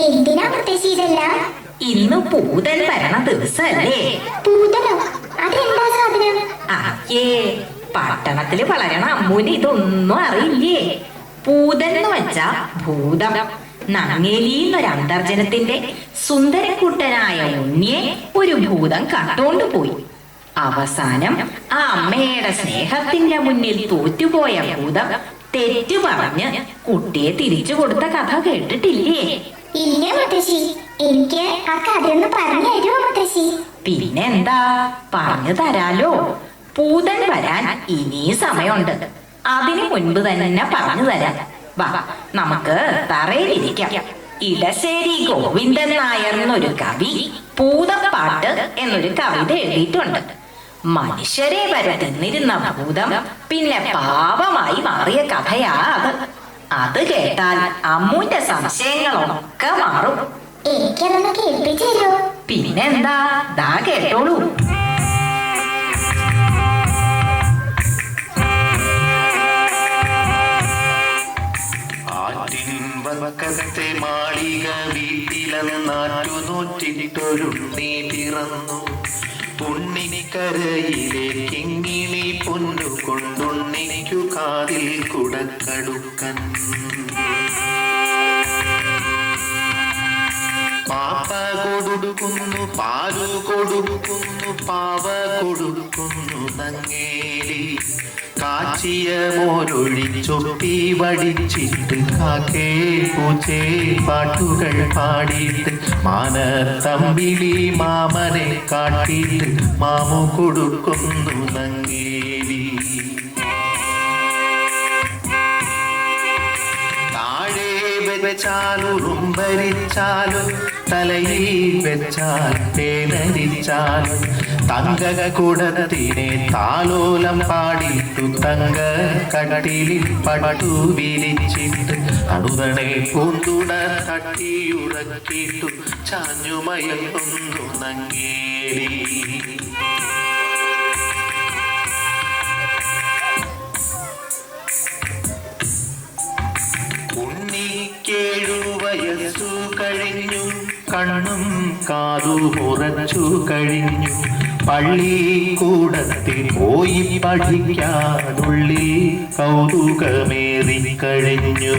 എന്തിനാ മുത്തശ്ശി ഇതെല്ലാം? ഇന്ന് പൂതൻ വരണ ദിവസല്ലേ? പൂതനോ? അതെന്താ സാധനം? അയ്യേ, പട്ടണത്തില് വളരണ അമ്മൂന് ഇതൊന്നും അറിയില്ലേ? പൂതൻ എന്ന് വെച്ചാ ഭൂതം. നങ്ങേലിന്നൊരു അന്തർജനത്തിന്റെ സുന്ദരക്കുട്ടനായ ഉണ്ണിയെ ഒരു ഭൂതം കട്ടോണ്ട് പോയി. അവസാനം ആ അമ്മയുടെ സ്നേഹത്തിന്റെ മുന്നിൽ തോറ്റുപോയ ഭൂതം തെറ്റു പറഞ്ഞ് കുട്ടിയെ തിരിച്ചു കൊടുത്ത കഥ കേട്ടിട്ടില്ലേ? ഇല്ല മുത്തശ്ശി, എനിക്ക് ആ കഥയൊന്ന് പറഞ്ഞു തരുമോ മുത്തശ്ശി? പിന്നെന്താ, പറഞ്ഞു തരാലോ. പൂതൻ വരാൻ ഇനി സമയമുണ്ട്. അതിനു മുൻപ് തന്നെ പറഞ്ഞു തരാം. വാ, നമുക്ക് തറയിലിരിക്കാം. ഇടശ്ശേരി ഗോവിന്ദൻ നായർ എന്നൊരു കവി പൂതപ്പാട്ട് എന്നൊരു കവിത എഴുതിയിട്ടുണ്ട്. മനുഷ്യരെ വരെ തിന്നിരുന്ന ഭൂതം പിന്നെ പാപമായി മാറിയ കഥയാ അത്. അത് കേട്ടാൽ അമ്മൂന്റെ സംശയങ്ങളൊക്കെ മാറും. എനിക്കതൊന്ന് കേൾപ്പിച്ചു തരോ? പിന്നെന്താ, ദാ കേട്ടോളൂ. വക്കത്തെ മാളിക വീട്ടിലെന്നാറ്റുനൂറ്റിട്ടൊരുണ്ണി പിറന്നു. ഉണ്ണിക്കരയിലെ കിങ്ങിണി പൊന്നു കൊണ്ടുണ്ണിക്കു കാതിൽ കുടക്കടുക്കൻ. പാപ്പ കൊടുക്കുന്നു, പാലു കൊടുക്കുന്നു, പാവ കൊടുക്കുന്നു നങ്ങേലി. കാച്ചിയ മോരൊഴിച്ചൊട്ടി വടിച്ചിട്ട് കാക്കേ പൂച്ചേ പാട്ടുകൾ പാടിയിട്ട് മാനത്തമ്പിളി മാമനെ കാട്ടിയിട്ട് മാമു കൊടുക്കുന്നു നങ്ങേലി. താഴെ വെച്ചാലും ഉറുമ്പരിച്ചാലും തലയിൽ വെച്ചാൽ തേനരിച്ചാലും തങ്കകുടത്തിനെ താലോലം പാടിയിട്ടു തങ്ക കടലിൽ പടു വിരിച്ചിട്ട് തണുതണെ പൂന്തുട തട്ടിയുറക്കിയിട്ടു ചാഞ്ഞുമയങ്ങുന്നു നങ്ങേലി. ഉണ്ണിക്കേഴു വയസ്സു കഴിഞ്ഞു, കണ്ണും കാതു ഉറച്ചു കഴിഞ്ഞു. പള്ളിക്കൂടത്തിൽ പോയി പഠിക്കാനുള്ളിൽ കൗതുകമേറി കഴിഞ്ഞു.